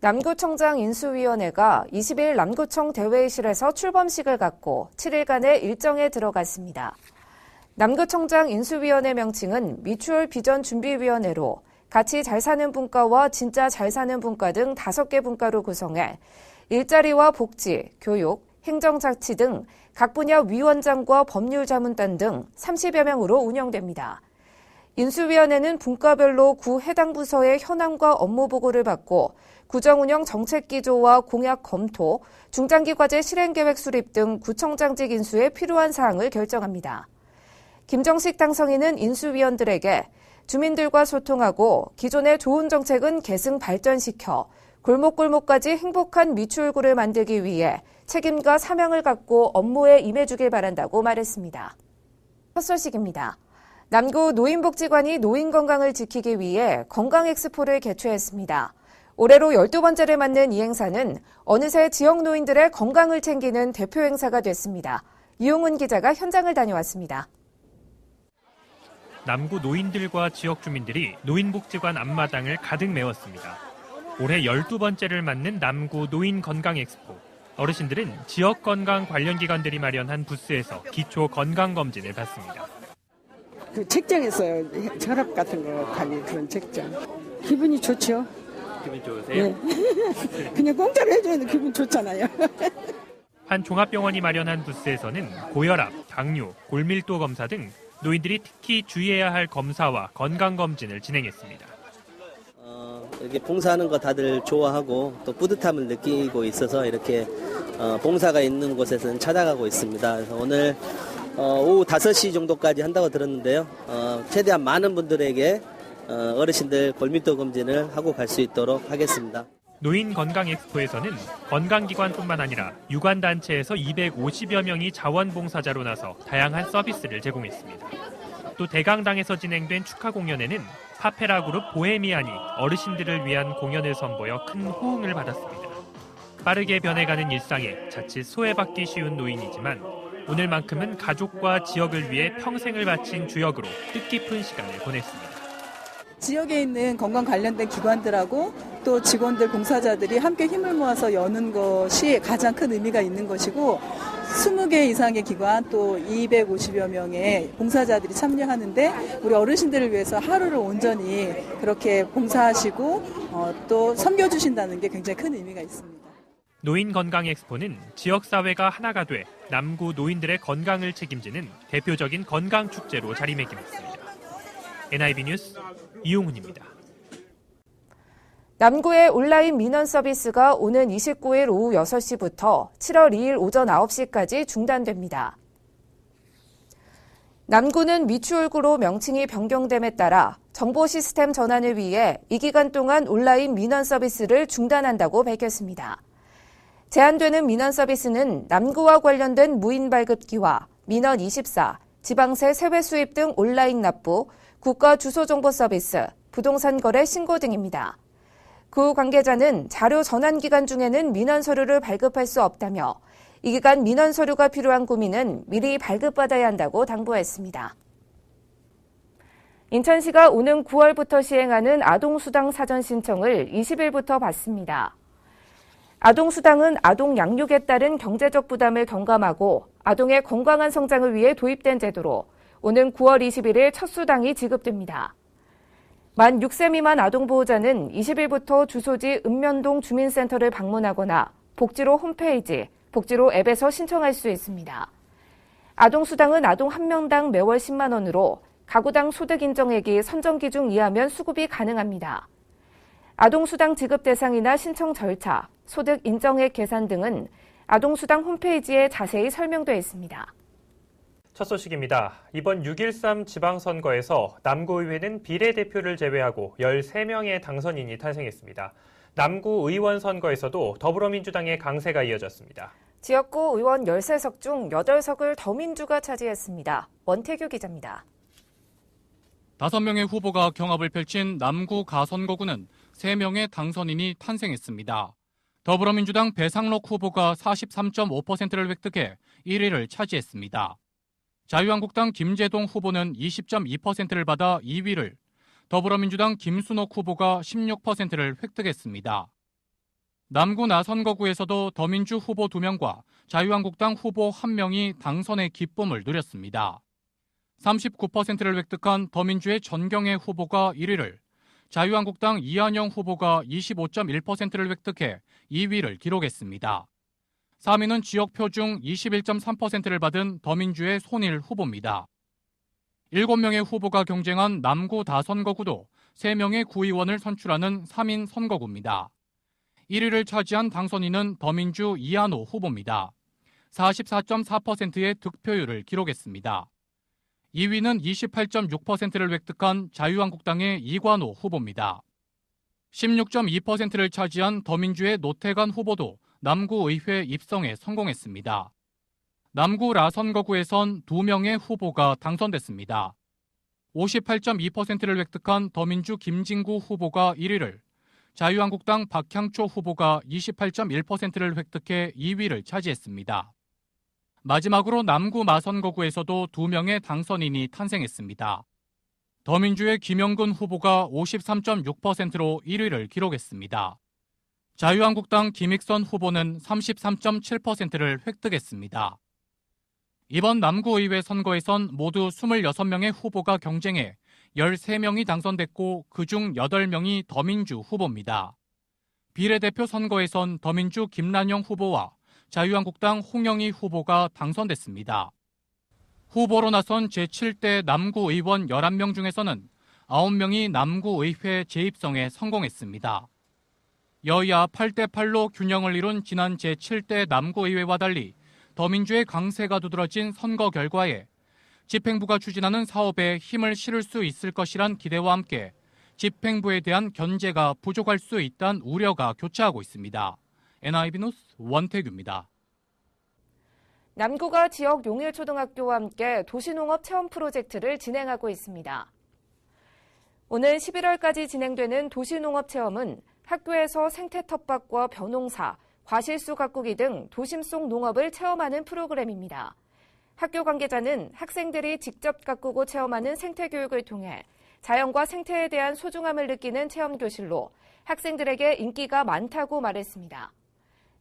남구청장 인수위원회가 20일 남구청 대회의실에서 출범식을 갖고 7일간의 일정에 들어갔습니다. 남구청장 인수위원회 명칭은 미추홀 비전 준비위원회로 같이 잘 사는 분과와 진짜 잘 사는 분과 등 5개 분과로 구성해 일자리와 복지, 교육, 행정자치 등 각 분야 위원장과 법률자문단 등 30여 명으로 운영됩니다. 인수위원회는 분과별로 구 해당 부서의 현황과 업무 보고를 받고 구정운영 정책기조와 공약 검토, 중장기과제 실행계획 수립 등 구청장직 인수에 필요한 사항을 결정합니다. 김정식 당선인은 인수위원들에게 주민들과 소통하고 기존의 좋은 정책은 계승 발전시켜 골목골목까지 행복한 미추홀구를 만들기 위해 책임과 사명을 갖고 업무에 임해주길 바란다고 말했습니다. 첫 소식입니다. 남구 노인복지관이 노인 건강을 지키기 위해 건강엑스포를 개최했습니다. 올해로 12번째를 맞는 이 행사는 어느새 지역 노인들의 건강을 챙기는 대표 행사가 됐습니다. 이용훈 기자가 현장을 다녀왔습니다. 남구 노인들과 지역 주민들이 노인복지관 앞마당을 가득 메웠습니다. 올해 12번째를 맞는 남구 노인 건강 엑스포. 어르신들은 지역 건강 관련 기관들이 마련한 부스에서 기초 건강 검진을 받습니다. 그 책장에서요. 혈압 같은 거 관리 그런 책장. 기분이 좋죠. 기분 좋으세요? 네. 그냥 공짜로 해주면 기분 좋잖아요. 한 종합병원이 마련한 부스에서는 고혈압, 당뇨, 골밀도 검사 등 노인들이 특히 주의해야 할 검사와 건강검진을 진행했습니다. 이렇게 봉사하는 거 다들 좋아하고 또 뿌듯함을 느끼고 있어서 이렇게 봉사가 있는 곳에서는 찾아가고 있습니다. 그래서 오늘 오후 5시 정도까지 한다고 들었는데요. 최대한 많은 분들에게 어르신들 골밀도 검진을 하고 갈 수 있도록 하겠습니다. 노인 건강 엑스포에서는 건강기관뿐만 아니라 유관단체에서 250여 명이 자원봉사자로 나서 다양한 서비스를 제공했습니다. 또 대강당에서 진행된 축하 공연에는 파페라 그룹 보헤미안이 어르신들을 위한 공연을 선보여 큰 호응을 받았습니다. 빠르게 변해가는 일상에 자칫 소외받기 쉬운 노인이지만 오늘만큼은 가족과 지역을 위해 평생을 바친 주역으로 뜻깊은 시간을 보냈습니다. 지역에 있는 건강 관련된 기관들하고 또 직원들, 봉사자들이 함께 힘을 모아서 여는 것이 가장 큰 의미가 있는 것이고 20개 이상의 기관 또 250여 명의 봉사자들이 참여하는데 우리 어르신들을 위해서 하루를 온전히 그렇게 봉사하시고 또 섬겨주신다는 게 굉장히 큰 의미가 있습니다. 노인 건강 엑스포는 지역사회가 하나가 돼 남구 노인들의 건강을 책임지는 대표적인 건강 축제로 자리매김했습니다. NIB 뉴스 이용훈입니다. 남구의 온라인 민원 서비스가 오는 29일 오후 6시부터 7월 2일 오전 9시까지 중단됩니다. 남구는 미추홀구로 명칭이 변경됨에 따라 정보 시스템 전환을 위해 이 기간 동안 온라인 민원 서비스를 중단한다고 밝혔습니다. 제한되는 민원 서비스는 남구와 관련된 무인 발급기와 민원24, 지방세 세외 수입 등 온라인 납부, 국가 주소 정보 서비스, 부동산 거래 신고 등입니다. 구 관계자는 자료 전환 기간 중에는 민원 서류를 발급할 수 없다며 이 기간 민원 서류가 필요한 구민은 미리 발급받아야 한다고 당부했습니다. 인천시가 오는 9월부터 시행하는 아동수당 사전 신청을 20일부터 받습니다. 아동수당은 아동 양육에 따른 경제적 부담을 경감하고 아동의 건강한 성장을 위해 도입된 제도로 오는 9월 21일 첫 수당이 지급됩니다. 만 6세 미만 아동보호자는 20일부터 주소지 읍면동 주민센터를 방문하거나 복지로 홈페이지, 복지로 앱에서 신청할 수 있습니다. 아동수당은 아동 1명당 매월 10만 원으로 가구당 소득 인정액이 선정 기준 이하면 수급이 가능합니다. 아동수당 지급 대상이나 신청 절차, 소득 인정액 계산 등은 아동수당 홈페이지에 자세히 설명되어 있습니다. 첫 소식입니다. 이번 6.13 지방선거에서 남구의회는 비례대표를 제외하고 13명의 당선인이 탄생했습니다. 남구 의원 선거에서도 더불어민주당의 강세가 이어졌습니다. 지역구 의원 13석 중 8석을 더민주가 차지했습니다. 원태규 기자입니다. 5명의 후보가 경합을 펼친 남구 가선거구는 3명의 당선인이 탄생했습니다. 더불어민주당 배상록 후보가 43.5%를 획득해 1위를 차지했습니다. 자유한국당 김재동 후보는 20.2%를 받아 2위를, 더불어민주당 김순옥 후보가 16%를 획득했습니다. 남구 나선거구에서도 더민주 후보 2명과 자유한국당 후보 1명이 당선의 기쁨을 누렸습니다. 39%를 획득한 더민주의 전경애 후보가 1위를, 자유한국당 이한영 후보가 25.1%를 획득해 2위를 기록했습니다. 3위는 지역표 중 21.3%를 받은 더민주의 손일 후보입니다. 7명의 후보가 경쟁한 남구 다선거구도 3명의 구의원을 선출하는 3인 선거구입니다. 1위를 차지한 당선인은 더민주 이한호 후보입니다. 44.4%의 득표율을 기록했습니다. 2위는 28.6%를 획득한 자유한국당의 이관호 후보입니다. 16.2%를 차지한 더민주의 노태관 후보도 남구의회 입성에 성공했습니다. 남구 라선거구에선 2명의 후보가 당선됐습니다. 58.2%를 획득한 더민주 김진구 후보가 1위를, 자유한국당 박향초 후보가 28.1%를 획득해 2위를 차지했습니다. 마지막으로 남구 마선거구에서도 2명의 당선인이 탄생했습니다. 더민주의 김영근 후보가 53.6%로 1위를 기록했습니다. 자유한국당 김익선 후보는 33.7%를 획득했습니다. 이번 남구의회 선거에선 모두 26명의 후보가 경쟁해 13명이 당선됐고 그중 8명이 더민주 후보입니다. 비례대표 선거에선 더민주 김란영 후보와 자유한국당 홍영희 후보가 당선됐습니다. 후보로 나선 제7대 남구의원 11명 중에서는 9명이 남구의회 재입성에 성공했습니다. 여야 8대8로 균형을 이룬 지난 제7대 남구의회와 달리 더민주의 강세가 두드러진 선거 결과에 집행부가 추진하는 사업에 힘을 실을 수 있을 것이란 기대와 함께 집행부에 대한 견제가 부족할 수 있다는 우려가 교차하고 있습니다. NIB 뉴스 원태규입니다. 남구가 지역 용일초등학교와 함께 도시농업 체험 프로젝트를 진행하고 있습니다. 오늘 11월까지 진행되는 도시농업 체험은 학교에서 생태 텃밭과 벼농사, 과실수 가꾸기 등 도심 속 농업을 체험하는 프로그램입니다. 학교 관계자는 학생들이 직접 가꾸고 체험하는 생태 교육을 통해 자연과 생태에 대한 소중함을 느끼는 체험 교실로 학생들에게 인기가 많다고 말했습니다.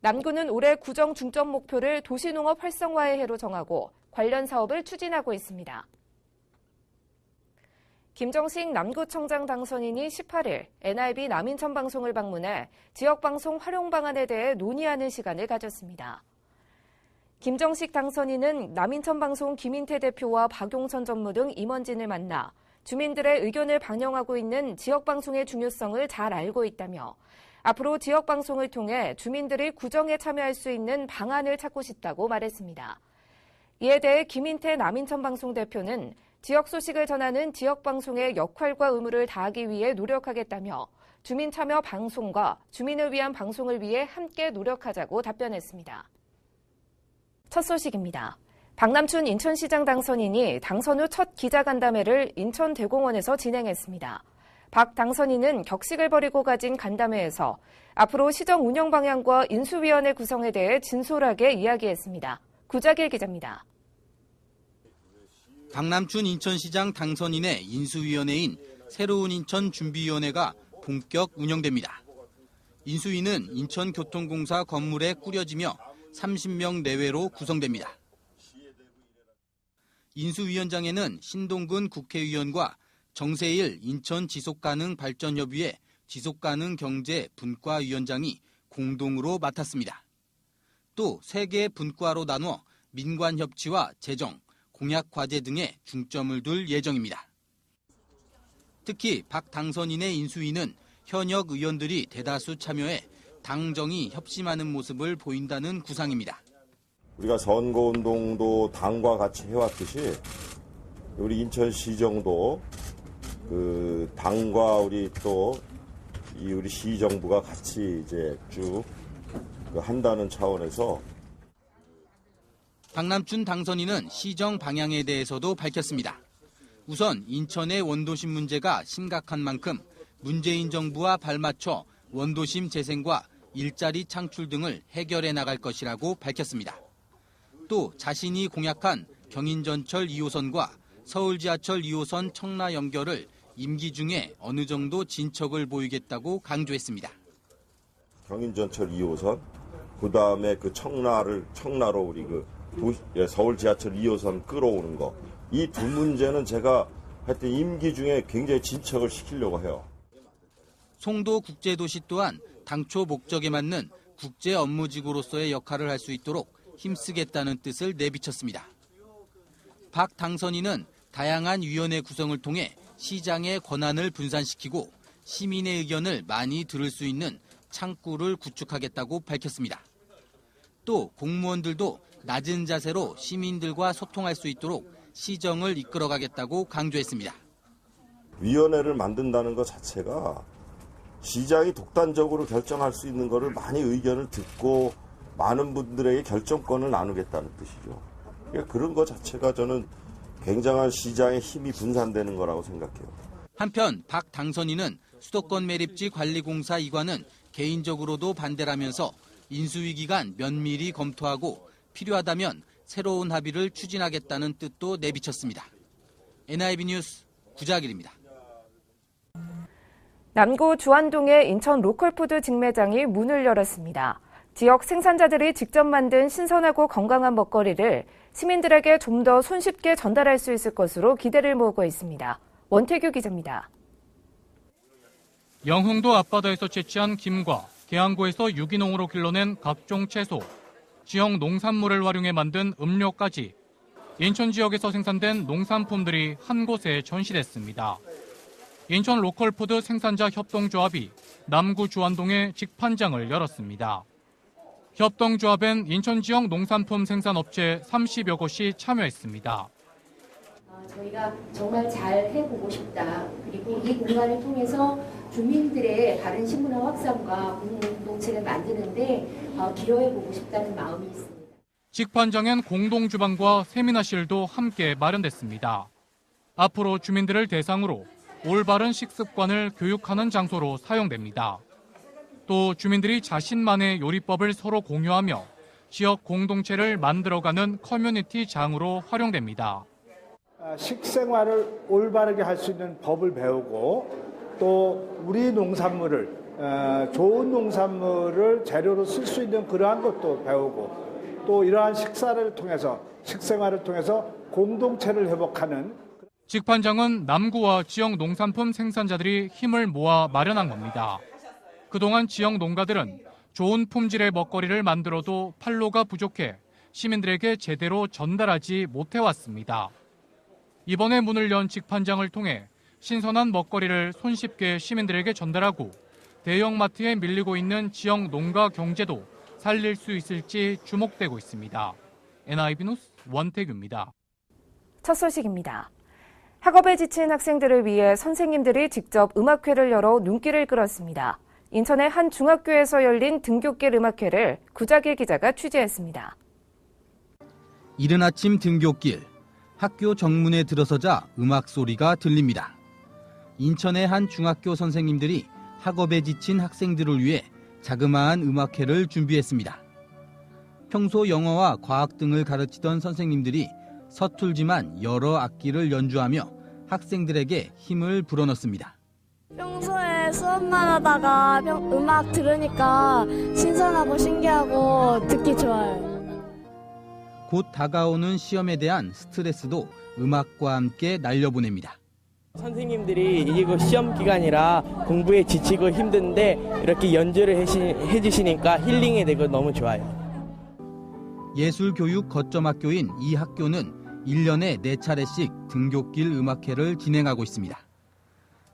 남구는 올해 구정 중점 목표를 도시농업 활성화의 해로 정하고 관련 사업을 추진하고 있습니다. 김정식 남구청장 당선인이 18일 NIB 남인천 방송을 방문해 지역방송 활용 방안에 대해 논의하는 시간을 가졌습니다. 김정식 당선인은 남인천 방송 김인태 대표와 박용선 전무 등 임원진을 만나 주민들의 의견을 반영하고 있는 지역방송의 중요성을 잘 알고 있다며 앞으로 지역방송을 통해 주민들이 구정에 참여할 수 있는 방안을 찾고 싶다고 말했습니다. 이에 대해 김인태 남인천 방송 대표는 지역 소식을 전하는 지역방송의 역할과 의무를 다하기 위해 노력하겠다며 주민 참여 방송과 주민을 위한 방송을 위해 함께 노력하자고 답변했습니다. 첫 소식입니다. 박남춘 인천시장 당선인이 당선 후 첫 기자간담회를 인천대공원에서 진행했습니다. 박 당선인은 격식을 벌이고 가진 간담회에서 앞으로 시정 운영 방향과 인수위원회 구성에 대해 진솔하게 이야기했습니다. 구자길 기자입니다. 박남춘 인천시장 당선인의 인수위원회인 새로운 인천 준비위원회가 본격 운영됩니다. 인수위는 인천교통공사 건물에 꾸려지며 30명 내외로 구성됩니다. 인수위원장에는 신동근 국회의원과 정세일 인천 지속가능발전협의회 지속가능경제 분과위원장이 공동으로 맡았습니다. 또 3개 분과로 나누어 민관협치와 재정, 공약과제 등에 중점을 둘 예정입니다. 특히 박 당선인의 인수위는 현역 의원들이 대다수 참여해 당정이 협심하는 모습을 보인다는 구상입니다. 우리가 선거운동도 당과 같이 해왔듯이 우리 인천시정도 그 당과 우리 또 우리 시정부가 같이 이제 쭉 한다는 차원에서 박남춘 당선인은 시정 방향에 대해서도 밝혔습니다. 우선 인천의 원도심 문제가 심각한 만큼 문재인 정부와 발맞춰 원도심 재생과 일자리 창출 등을 해결해 나갈 것이라고 밝혔습니다. 또 자신이 공약한 경인전철 2호선과 서울지하철 2호선 청라 연결을 임기 중에 어느 정도 진척을 보이겠다고 강조했습니다. 경인전철 2호선, 그 다음에 그 청라로 우리 서울 지하철 2호선 끌어오는 거. 이 두 문제는 제가 하여튼 임기 중에 굉장히 진척을 시키려고 해요. 송도 국제도시 또한 당초 목적에 맞는 국제 업무지구로서의 역할을 할 수 있도록 힘쓰겠다는 뜻을 내비쳤습니다. 박 당선인은 다양한 위원회 구성을 통해 시장의 권한을 분산시키고 시민의 의견을 많이 들을 수 있는 창구를 구축하겠다고 밝혔습니다. 또 공무원들도 낮은 자세로 시민들과 소통할 수 있도록 시정을 이끌어가겠다고 강조했습니다. 위원회를 만든다는 것 자체가 시장이 독단적으로 결정할 수 있는 것을 많이 의견을 듣고 많은 분들에게 결정권을 나누겠다는 뜻이죠. 그러니까 그런 것 자체가 저는 굉장한 시장의 힘이 분산되는 거라고 생각해요. 한편 박 당선인은 수도권 매립지 관리공사 이관은 개인적으로도 반대라면서 인수위 기간 면밀히 검토하고 필요하다면 새로운 합의를 추진하겠다는 뜻도 내비쳤습니다. NIB 뉴스 구자길입니다. 남구 주안동의 인천 로컬푸드 직매장이 문을 열었습니다. 지역 생산자들이 직접 만든 신선하고 건강한 먹거리를 시민들에게 좀 더 손쉽게 전달할 수 있을 것으로 기대를 모으고 있습니다. 원태규 기자입니다. 영흥도 앞바다에서 채취한 김과 계양고에서 유기농으로 길러낸 각종 채소, 지역 농산물을 활용해 만든 음료까지 인천 지역에서 생산된 농산품들이 한 곳에 전시됐습니다. 인천 로컬푸드 생산자 협동조합이 남구 주안동에 직판장을 열었습니다. 협동조합엔 인천 지역 농산품 생산업체 30여 곳이 참여했습니다. 저희가 정말 잘 해보고 싶다. 그리고 이 공간을 통해서 주민들의 바른 식문화 확산과 공동체를 만드는데 기여해보고 싶다는 마음이 있습니다. 직판장엔 공동주방과 세미나실도 함께 마련됐습니다. 앞으로 주민들을 대상으로 올바른 식습관을 교육하는 장소로 사용됩니다. 또 주민들이 자신만의 요리법을 서로 공유하며 지역 공동체를 만들어가는 커뮤니티장으로 활용됩니다. 식생활을 올바르게 할 수 있는 법을 배우고 또 우리 농산물을 좋은 농산물을 재료로 쓸 수 있는 그러한 것도 배우고 또 이러한 식생활을 통해서 공동체를 회복하는 직판장은 남구와 지역 농산품 생산자들이 힘을 모아 마련한 겁니다. 그동안 지역 농가들은 좋은 품질의 먹거리를 만들어도 판로가 부족해 시민들에게 제대로 전달하지 못해왔습니다. 이번에 문을 연 직판장을 통해 신선한 먹거리를 손쉽게 시민들에게 전달하고 대형마트에 밀리고 있는 지역 농가 경제도 살릴 수 있을지 주목되고 있습니다. NIB 뉴스 원태규입니다. 첫 소식입니다. 학업에 지친 학생들을 위해 선생님들이 직접 음악회를 열어 눈길을 끌었습니다. 인천의 한 중학교에서 열린 등굣길 음악회를 구자길 기자가 취재했습니다. 이른 아침 등굣길, 학교 정문에 들어서자 음악 소리가 들립니다. 인천의 한 중학교 선생님들이 학업에 지친 학생들을 위해 자그마한 음악회를 준비했습니다. 평소 영어와 과학 등을 가르치던 선생님들이 서툴지만 여러 악기를 연주하며 학생들에게 힘을 불어넣습니다. 평소에 수업만 하다가 음악 들으니까 신선하고 신기하고 듣기 좋아요. 곧 다가오는 시험에 대한 스트레스도 음악과 함께 날려보냅니다. 선생님들이 이거 시험 기간이라 공부에 지치고 힘든데 이렇게 연주를 해주시니까 힐링이 되고 너무 좋아요. 예술교육 거점학교인 이 학교는 1년에 4차례씩 등굣길 음악회를 진행하고 있습니다.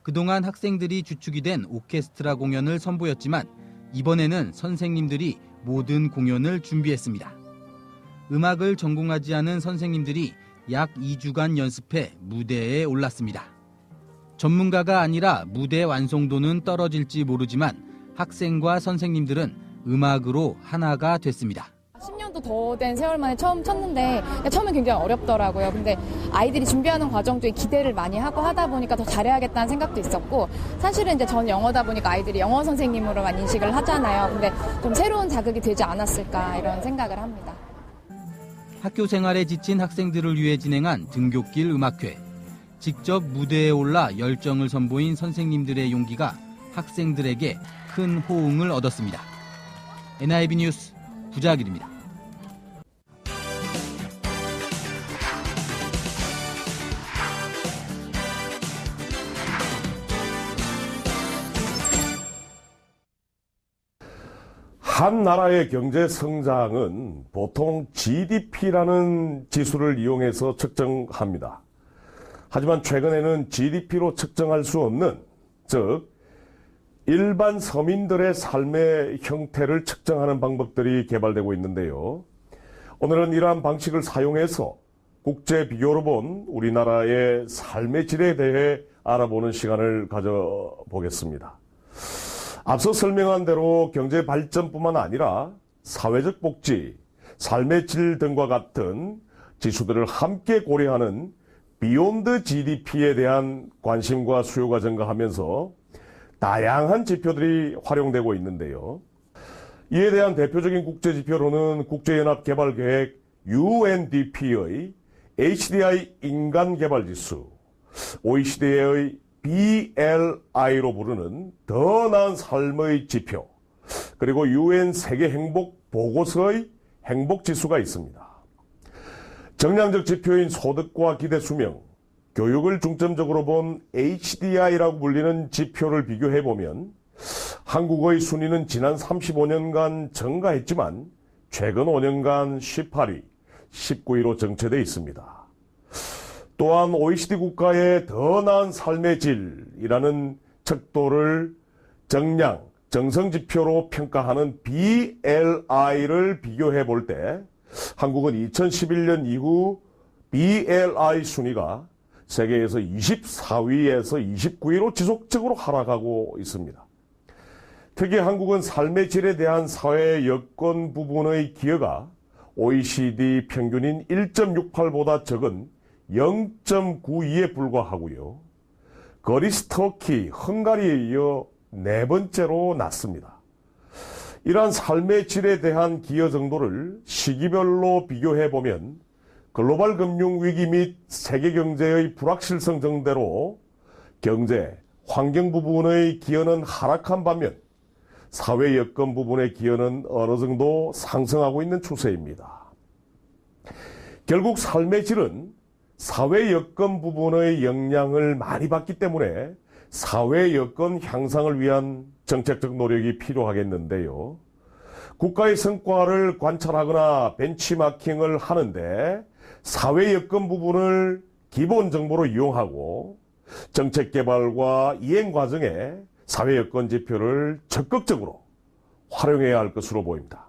그동안 학생들이 주축이 된 오케스트라 공연을 선보였지만 이번에는 선생님들이 모든 공연을 준비했습니다. 음악을 전공하지 않은 선생님들이 약 2주간 연습해 무대에 올랐습니다. 전문가가 아니라 무대 완성도는 떨어질지 모르지만 학생과 선생님들은 음악으로 하나가 됐습니다. 10년도 더 된 세월 만에 처음 쳤는데 처음엔 굉장히 어렵더라고요. 근데 아이들이 준비하는 과정 중에 기대를 많이 하고 하다 보니까 더 잘해야겠다는 생각도 있었고 사실은 이제 전 영어다 보니까 아이들이 영어 선생님으로만 인식을 하잖아요. 근데 좀 새로운 자극이 되지 않았을까 이런 생각을 합니다. 학교 생활에 지친 학생들을 위해 진행한 등굣길 음악회. 직접 무대에 올라 열정을 선보인 선생님들의 용기가 학생들에게 큰 호응을 얻었습니다. NIB 뉴스 구자길입니다. 한 나라의 경제 성장은 보통 GDP라는 지수를 이용해서 측정합니다. 하지만 최근에는 GDP로 측정할 수 없는, 즉 일반 서민들의 삶의 형태를 측정하는 방법들이 개발되고 있는데요. 오늘은 이러한 방식을 사용해서 국제 비교로 본 우리나라의 삶의 질에 대해 알아보는 시간을 가져보겠습니다. 앞서 설명한 대로 경제 발전뿐만 아니라 사회적 복지, 삶의 질 등과 같은 지수들을 함께 고려하는 비욘드 GDP에 대한 관심과 수요가 증가하면서 다양한 지표들이 활용되고 있는데요. 이에 대한 대표적인 국제지표로는 국제연합개발계획 UNDP의 HDI 인간개발지수, OECD의 BLI로 부르는 더 나은 삶의 지표, 그리고 UN 세계행복보고서의 행복지수가 있습니다. 정량적 지표인 소득과 기대 수명, 교육을 중점적으로 본 HDI라고 불리는 지표를 비교해보면 한국의 순위는 지난 35년간 증가했지만 최근 5년간 18위, 19위로 정체되어 있습니다. 또한 OECD 국가의 더 나은 삶의 질이라는 척도를 정량, 정성지표로 평가하는 BLI를 비교해 볼 때 한국은 2011년 이후 BLI 순위가 세계에서 24위에서 29위로 지속적으로 하락하고 있습니다. 특히 한국은 삶의 질에 대한 사회 여건 부분의 기여가 OECD 평균인 1.68보다 적은 0.92에 불과하고요. 그리스, 터키, 헝가리에 이어 네 번째로 낮습니다. 이러한 삶의 질에 대한 기여 정도를 시기별로 비교해보면 글로벌 금융 위기 및 세계 경제의 불확실성 등대로 경제, 환경 부분의 기여는 하락한 반면 사회 여건 부분의 기여는 어느 정도 상승하고 있는 추세입니다. 결국 삶의 질은 사회 여건 부분의 영향을 많이 받기 때문에 사회 여건 향상을 위한 정책적 노력이 필요하겠는데요. 국가의 성과를 관찰하거나 벤치마킹을 하는데 사회 여건 부분을 기본 정보로 이용하고 정책 개발과 이행 과정에 사회 여건 지표를 적극적으로 활용해야 할 것으로 보입니다.